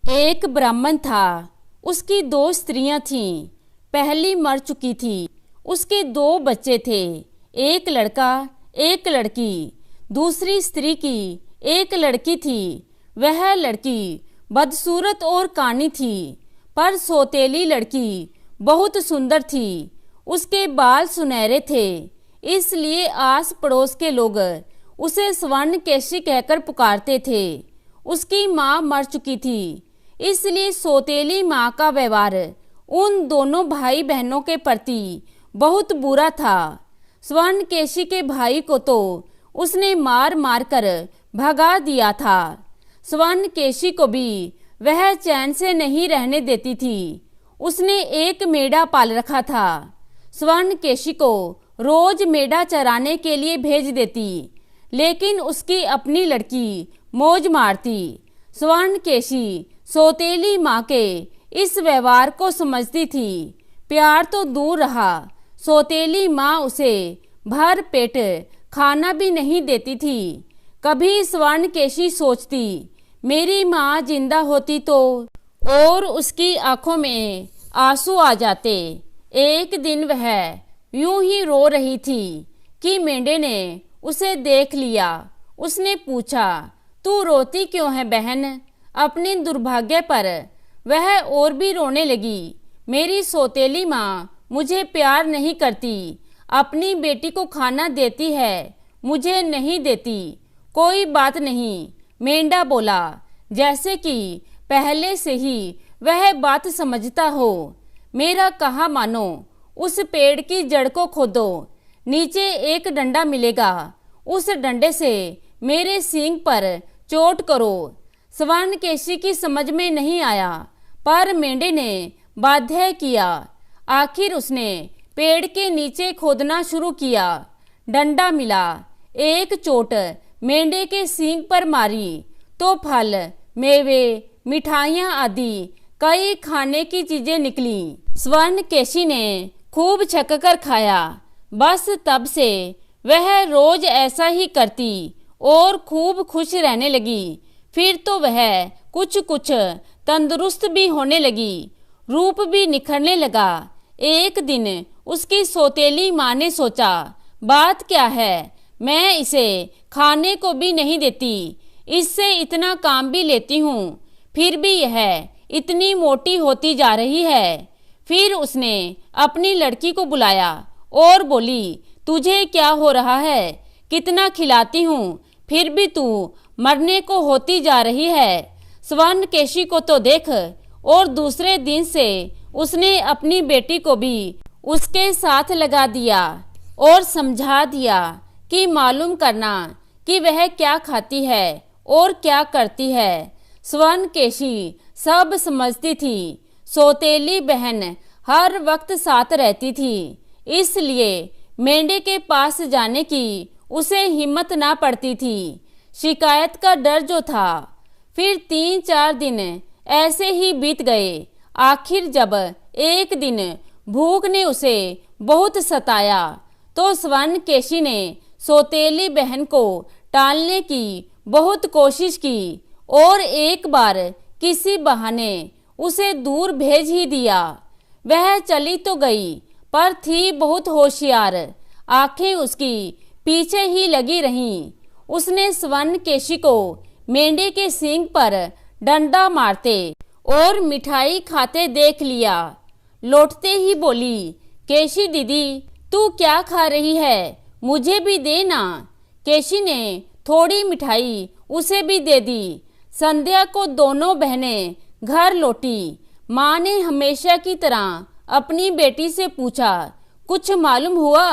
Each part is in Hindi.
एक ब्राह्मण था। उसकी दो स्त्रियां थीं। पहली मर चुकी थी। उसके दो बच्चे थे, एक लड़का एक लड़की। दूसरी स्त्री की एक लड़की थी। वह लड़की बदसूरत और कानी थी, पर सौतेली लड़की बहुत सुंदर थी। उसके बाल सुनहरे थे, इसलिए आस पड़ोस के लोग उसे स्वर्णकेशी कहकर पुकारते थे। उसकी माँ मर चुकी थी, इसलिए सौतेली माँ का व्यवहार उन दोनों भाई बहनों के प्रति बहुत बुरा था। स्वर्णकेशी के भाई को तो उसने मार मार कर भगा दिया था। स्वर्णकेशी को भी वह चैन से नहीं रहने देती थी। उसने एक मेढ़ा पाल रखा था। स्वर्णकेशी को रोज मेढ़ा चराने के लिए भेज देती, लेकिन उसकी अपनी लड़की मौज मारती। स्वर्णकेशी सौतेली माँ के इस व्यवहार को समझती थी। प्यार तो दूर रहा, सौतेली माँ उसे भर पेट खाना भी नहीं देती थी। कभी स्वर्णकेशी सोचती, मेरी माँ जिंदा होती तो, और उसकी आंखों में आंसू आ जाते। एक दिन वह यूं ही रो रही थी कि मेंढे ने उसे देख लिया। उसने पूछा, तू रोती क्यों है बहन? अपने दुर्भाग्य पर वह और भी रोने लगी। मेरी सौतेली माँ मुझे प्यार नहीं करती, अपनी बेटी को खाना देती है, मुझे नहीं देती। कोई बात नहीं, मेंढा बोला, जैसे कि पहले से ही वह बात समझता हो। मेरा कहा मानो, उस पेड़ की जड़ को खोदो, नीचे एक डंडा मिलेगा, उस डंडे से मेरे सींग पर चोट करो। स्वर्णकेशी की समझ में नहीं आया, पर मेंढे ने बाध्य किया। आखिर उसने पेड़ के नीचे खोदना शुरू किया। डंडा मिला। एक चोट मेंढे के सींग पर मारी तो फल, मेवे, मिठाइयाँ आदि कई खाने की चीजें निकली। स्वर्णकेशी ने खूब छककर खाया। बस तब से वह रोज ऐसा ही करती और खूब खुश रहने लगी। फिर तो वह कुछ कुछ तंदुरुस्त भी होने लगी, रूप भी निखरने लगा। एक दिन उसकी सौतेली माँ ने सोचा, बात क्या है, मैं इसे खाने को भी नहीं देती, इससे इतना काम भी लेती हूँ, फिर भी यह इतनी मोटी होती जा रही है। फिर उसने अपनी लड़की को बुलाया और बोली, तुझे क्या हो रहा है? कितना खिलाती हूँ, फिर भी तू मरने को होती जा रही है। स्वर्णकेशी को तो देख। और दूसरे दिन से उसने अपनी बेटी को भी उसके साथ लगा दिया और समझा दिया कि मालूम करना कि वह क्या खाती है और क्या करती है। स्वर्णकेशी सब समझती थी। सौतेली बहन हर वक्त साथ रहती थी, इसलिए मेंढे के पास जाने की उसे हिम्मत ना पड़ती थी। शिकायत का डर जो था। फिर 3-4 दिन ऐसे ही बीत गए। आखिर जब एक दिन भूख ने उसे बहुत सताया, तो स्वर्णकेशी ने सौतेली बहन को टालने की बहुत कोशिश की और एक बार किसी बहाने उसे दूर भेज ही दिया। वह चली तो गई, पर थी बहुत होशियार। आंखें उसकी पीछे ही लगी रहीं। उसने स्वर्णकेशी को मेंढे के सींग पर डंडा मारते और मिठाई खाते देख लिया। लौटते ही बोली, केशी दीदी, तू क्या खा रही है? मुझे भी दे ना। केशी ने थोड़ी मिठाई उसे भी दे दी। संध्या को दोनों बहनें घर लौटी। माँ ने हमेशा की तरह अपनी बेटी से पूछा, कुछ मालूम हुआ?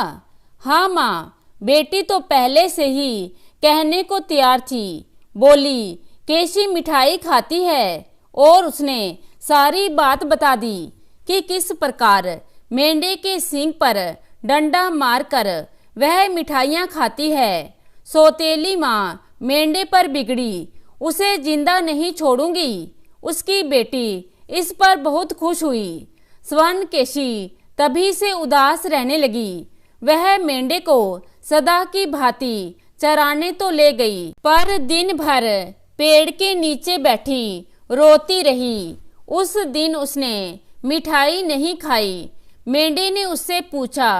हाँ माँ, बेटी तो पहले से ही कहने को तैयार थी। बोली, केशी मिठाई खाती है, और उसने सारी बात बता दी कि किस प्रकार मेंढे के सींग पर डंडा मारकर वह मिठाइयाँ खाती है। सौतेली माँ मेंढे पर बिगड़ी, उसे जिंदा नहीं छोड़ूंगी। उसकी बेटी इस पर बहुत खुश हुई। स्वर्णकेशी तभी से उदास रहने लगी। वह मेंढे को सदा की भांति चराने तो ले गई, पर दिन भर पेड़ के नीचे बैठी रोती रही। उस दिन उसने मिठाई नहीं खाई। मेंढे ने उससे पूछा,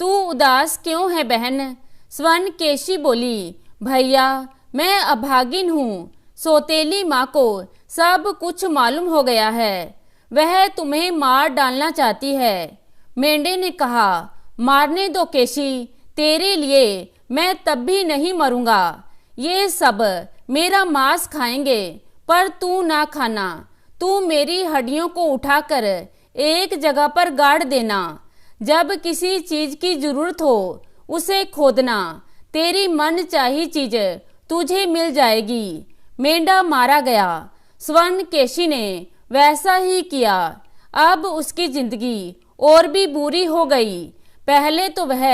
तू उदास क्यों है बहन? स्वर्णकेशी बोली, भैया मैं अभागिन हूँ। सौतेली माँ को सब कुछ मालूम हो गया है, वह तुम्हें मार डालना चाहती है। मेंढे ने कहा, मारने दो केशी, तेरे लिए मैं तब भी नहीं मरूंगा। ये सब मेरा मांस खाएंगे पर तू ना खाना। तू मेरी हड्डियों को उठाकर एक जगह पर गाड़ देना। जब किसी चीज की जरूरत हो उसे खोदना, तेरी मन चाही चीज तुझे मिल जाएगी। मेंढा मारा गया। स्वर्णकेशी ने वैसा ही किया। अब उसकी जिंदगी और भी बुरी हो गई। पहले तो वह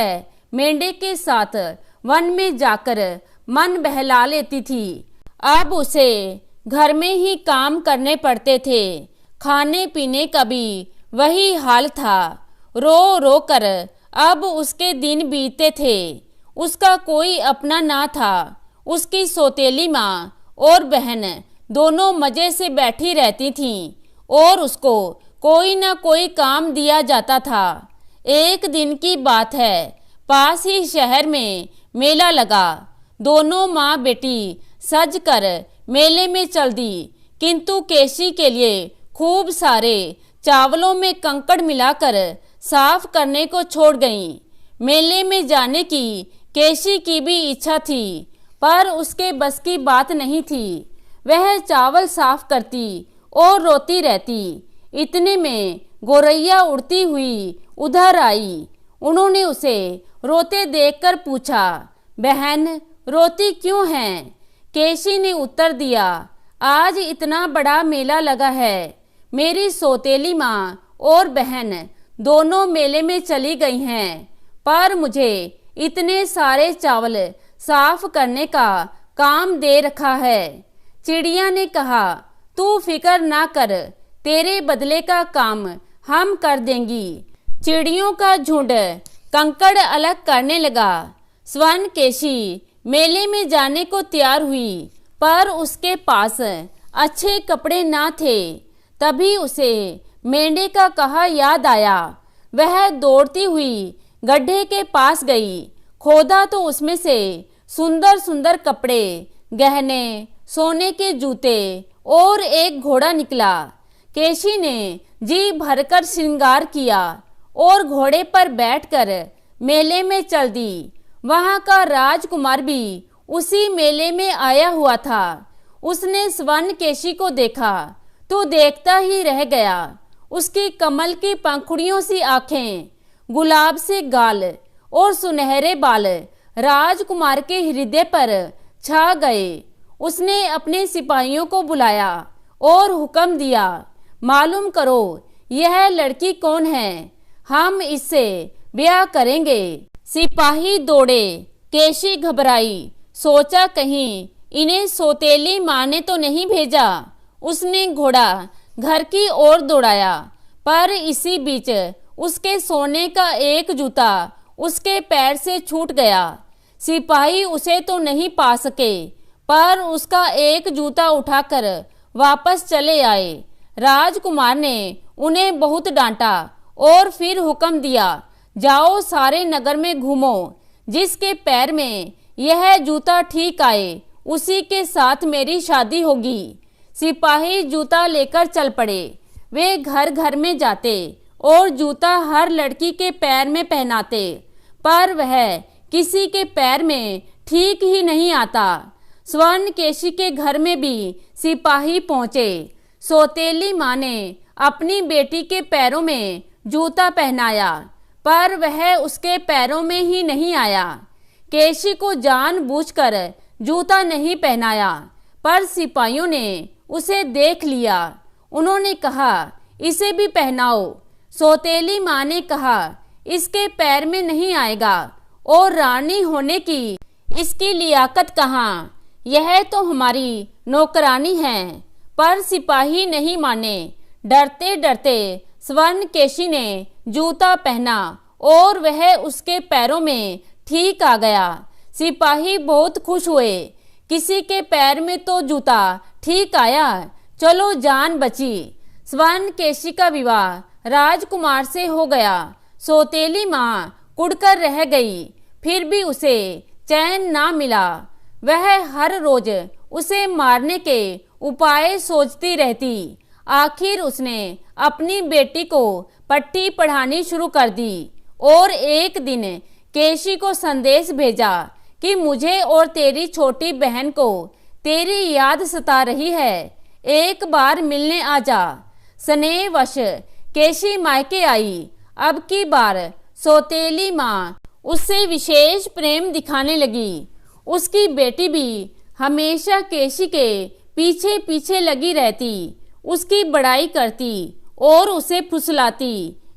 मेंढे के साथ वन में जाकर मन बहला लेती थी। अब उसे घर में ही काम करने पड़ते थे। खाने पीने का भी वही हाल था। रो रो कर अब उसके दिन बीतते थे। उसका कोई अपना ना था। उसकी सौतेली माँ और बहन दोनों मजे से बैठी रहती थीं और उसको कोई ना कोई काम दिया जाता था। एक दिन की बात है, पास ही शहर में मेला लगा। दोनों माँ बेटी सज कर मेले में चल दी, किंतु केशी के लिए खूब सारे चावलों में कंकड़ मिलाकर साफ करने को छोड़ गईं। मेले में जाने की केशी की भी इच्छा थी, पर उसके बस की बात नहीं थी। वह चावल साफ करती और रोती रहती। इतने में गोरैया उड़ती हुई उधर आई। उन्होंने उसे रोते देखकर पूछा, बहन रोती क्यों है? केशी ने उत्तर दिया, आज इतना बड़ा मेला लगा है। मेरी सौतेली माँ और बहन दोनों मेले में चली गई हैं, पर मुझे इतने सारे चावल साफ करने का काम दे रखा है। चिड़िया ने कहा, तू फिक्र ना कर, तेरे बदले का काम हम कर देंगी। चिड़ियों का झुंड कंकड़ अलग करने लगा। स्वर्णकेशी मेले में जाने को तैयार हुई, पर उसके पास अच्छे कपड़े ना थे। तभी उसे मेंढे का कहा याद आया। वह दौड़ती हुई गड्ढे के पास गई। खोदा तो उसमें से सुंदर सुंदर कपड़े, गहने, सोने के जूते और एक घोड़ा निकला। केशी ने जी भरकर श्रृंगार किया और घोड़े पर बैठकर मेले में चल दी। वहां का राजकुमार भी उसी मेले में आया हुआ था। उसने स्वर्णकेशी को देखा तो देखता ही रह गया। उसकी कमल की पंखुड़ियों सी आंखें, गुलाब से गाल और सुनहरे बाल राजकुमार के हृदय पर छा गए। उसने अपने सिपाहियों को बुलाया और हुक्म दिया, मालूम करो यह लड़की कौन है, हम इससे ब्याह करेंगे। सिपाही दौड़े। केशी घबराई, सोचा कहीं इन्हें सौतेली माँ ने तो नहीं भेजा। उसने घोड़ा घर की ओर दौड़ाया, पर इसी बीच उसके सोने का एक जूता उसके पैर से छूट गया। सिपाही उसे तो नहीं पा सके, पर उसका एक जूता उठाकर वापस चले आए। राजकुमार ने उन्हें बहुत डांटा और फिर हुक्म दिया, जाओ सारे नगर में घूमो, जिसके पैर में यह जूता ठीक आए उसी के साथ मेरी शादी होगी। सिपाही जूता लेकर चल पड़े। वे घर घर में जाते और जूता हर लड़की के पैर में पहनाते, पर वह किसी के पैर में ठीक ही नहीं आता। स्वर्णकेशी के घर में भी सिपाही पहुंचे। सौतेली माँ ने अपनी बेटी के पैरों में जूता पहनाया, पर वह उसके पैरों में ही नहीं आया। केशी को जानबूझकर जूता नहीं पहनाया, पर सिपाहियों ने उसे देख लिया। उन्होंने कहा, इसे भी पहनाओ। सौतेली माँ ने कहा, इसके पैर में नहीं आएगा और रानी होने की इसकी लियाकत कहाँ, यह तो हमारी नौकरानी है। पर सिपाही नहीं माने। डरते डरते स्वर्णकेशी ने जूता पहना और वह उसके पैरों में ठीक आ गया। सिपाही बहुत खुश हुए। किसी के पैर में तो जूता ठीक आया, चलो जान बची। स्वर्णकेशी का विवाह राजकुमार से हो गया। सौतेली माँ कुढ़कर रह गई, फिर भी उसे चैन ना मिला। वह हर रोज उसे मारने के उपाय सोचती रहती। आखिर उसने अपनी बेटी को पट्टी पढ़ानी शुरू कर दी और एक दिन केशी को संदेश भेजा कि मुझे और तेरी छोटी बहन को तेरी याद सता रही है, एक बार मिलने आ जा। स्नेहवश केशी मायके आई। अब की बार सौतेली माँ उससे विशेष प्रेम दिखाने लगी। उसकी बेटी भी हमेशा केशी के पीछे पीछे लगी रहती, उसकी बड़ाई करती और उसे फुसलाती।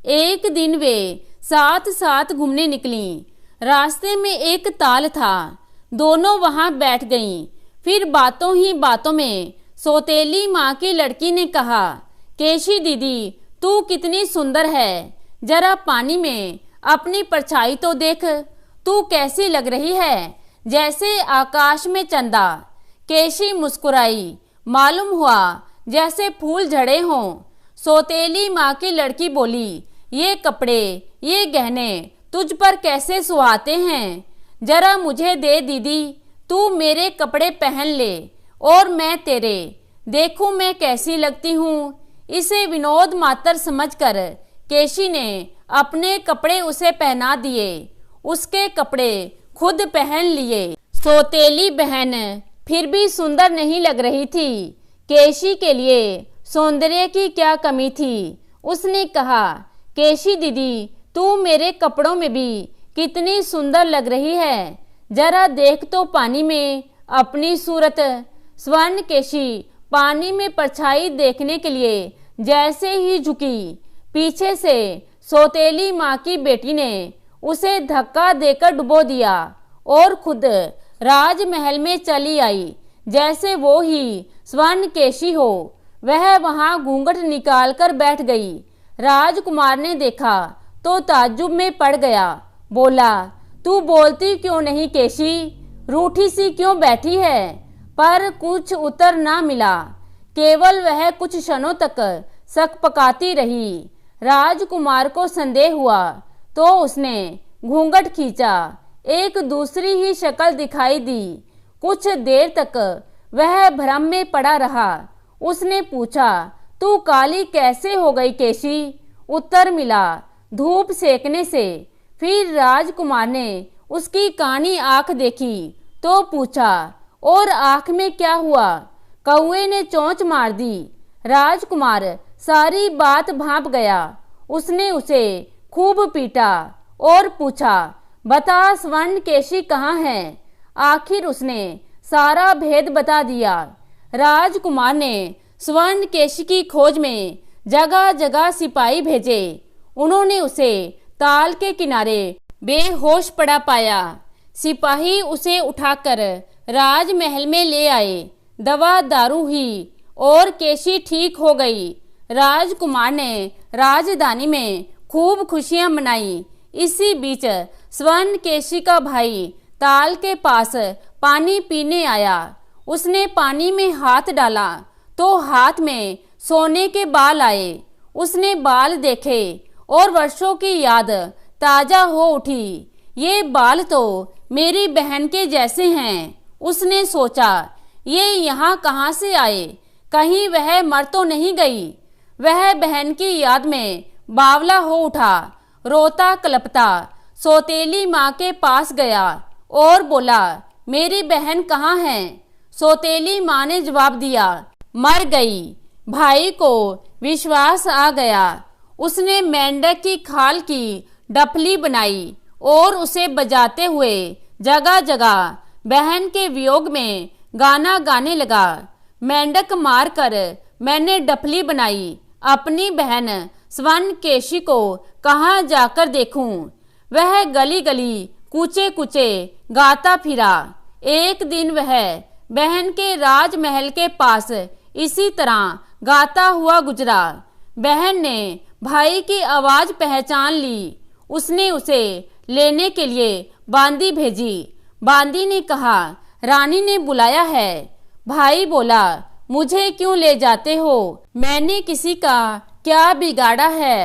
एक दिन वे साथ साथ घूमने निकली। रास्ते में एक ताल था, दोनों वहां बैठ गईं। फिर बातों ही बातों में सौतेली माँ की लड़की ने कहा, केशी दीदी तू कितनी सुंदर है, जरा पानी में अपनी परछाई तो देख, तू कैसी लग रही है, जैसे आकाश में चंदा। केशी मुस्कुराई, मालूम हुआ जैसे फूल झड़े हों। सौतेली माँ की लड़की बोली, ये कपड़े ये गहने तुझ पर कैसे सुहाते हैं, जरा मुझे दे दीदी, तू मेरे कपड़े पहन ले और मैं तेरे, देखूं मैं कैसी लगती हूँ। इसे विनोद मात्र समझकर केशी ने अपने कपड़े उसे पहना दिए, उसके कपड़े खुद पहन लिए। सौतेली बहन फिर भी सुंदर नहीं लग रही थी। केशी के लिए सौंदर्य की क्या कमी थी। उसने कहा, केशी दीदी तू मेरे कपड़ों में भी कितनी सुंदर लग रही है, जरा देख तो पानी में अपनी सूरत। स्वर्णकेशी पानी में परछाई देखने के लिए जैसे ही झुकी, पीछे से सौतेली माँ की बेटी ने उसे धक्का देकर डुबो दिया और खुद राजमहल में चली आई, जैसे वो ही स्वर्णकेशी हो। वह वहां घूंघट निकालकर बैठ गई। राजकुमार ने देखा तो ताज्जुब में पड़ गया। बोला, तू बोलती क्यों नहीं केशी, रूठी सी क्यों बैठी है। पर कुछ उत्तर ना मिला, केवल वह कुछ क्षणों तक सकपकाती रही। राजकुमार को संदेह हुआ तो उसने घूंघट खींचा, एक दूसरी ही शक्ल दिखाई दी। कुछ देर तक वह भ्रम में पड़ा रहा। उसने पूछा, तू काली कैसे हो गई केशी। उत्तर मिला, धूप सेकने से। फिर राजकुमार ने उसकी कानी आंख देखी तो पूछा, और आंख में क्या हुआ। कौए ने चोंच मार दी। राजकुमार सारी बात भांप गया। उसने उसे खूब पीटा और पूछा, बता स्वर्णकेशी कहाँ है। आखिर उसने सारा भेद बता दिया। राजकुमार ने स्वर्णकेशी की खोज में जगह जगह सिपाही भेजे। उन्होंने उसे ताल के किनारे बेहोश पड़ा पाया। सिपाही उसे उठाकर राजमहल में ले आए। दवा दारू हुई और केशी ठीक हो गई। राजकुमार ने राजधानी में खूब खुशियां मनाई। इसी बीच स्वर्णकेशी का भाई ताल के पास पानी पीने आया। उसने पानी में हाथ डाला तो हाथ में सोने के बाल आए। उसने बाल देखे और वर्षों की याद ताजा हो उठी। ये बाल तो मेरी बहन के जैसे हैं। उसने सोचा, ये यहाँ कहाँ से आए, कहीं वह मर तो नहीं गई। वह बहन की याद में बावला हो उठा। रोता कलपता सौतेली माँ के पास गया और बोला, मेरी बहन कहाँ है। सौतेली माँ ने जवाब दिया, मर गई। भाई को विश्वास आ गया। उसने मेंढक की खाल की डफली बनाई और उसे बजाते हुए जगह जगह बहन के वियोग में गाना गाने लगा। मेंढक मारकर मैंने डफली बनाई, अपनी बहन स्वर्णकेशी को कहाँ जाकर देखूं। वह गली गली कूचे कूचे गाता फिरा। एक दिन वह बहन के राजमहल के पास इसी तरह गाता हुआ गुजरा। बहन ने भाई की आवाज पहचान ली। उसने उसे लेने के लिए बांदी भेजी। बांदी ने कहा, रानी ने बुलाया है। भाई बोला, मुझे क्यों ले जाते हो? मैंने किसी का क्या बिगाड़ा है?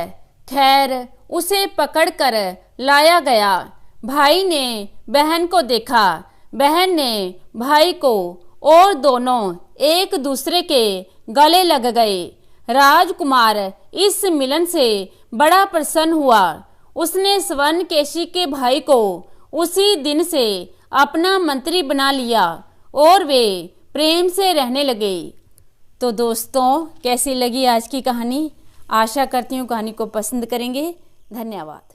खैर उसे पकड़कर लाया गया। भाई ने बहन को देखा, बहन ने भाई को, और दोनों एक दूसरे के गले लग गए। राजकुमार इस मिलन से बड़ा प्रसन्न हुआ। उसने स्वर्णकेशी के भाई को उसी दिन से अपना मंत्री बना लिया और वे प्रेम से रहने लगे। तो दोस्तों, कैसी लगी आज की कहानी? आशा करती हूँ कहानी को पसंद करेंगे। धन्यवाद।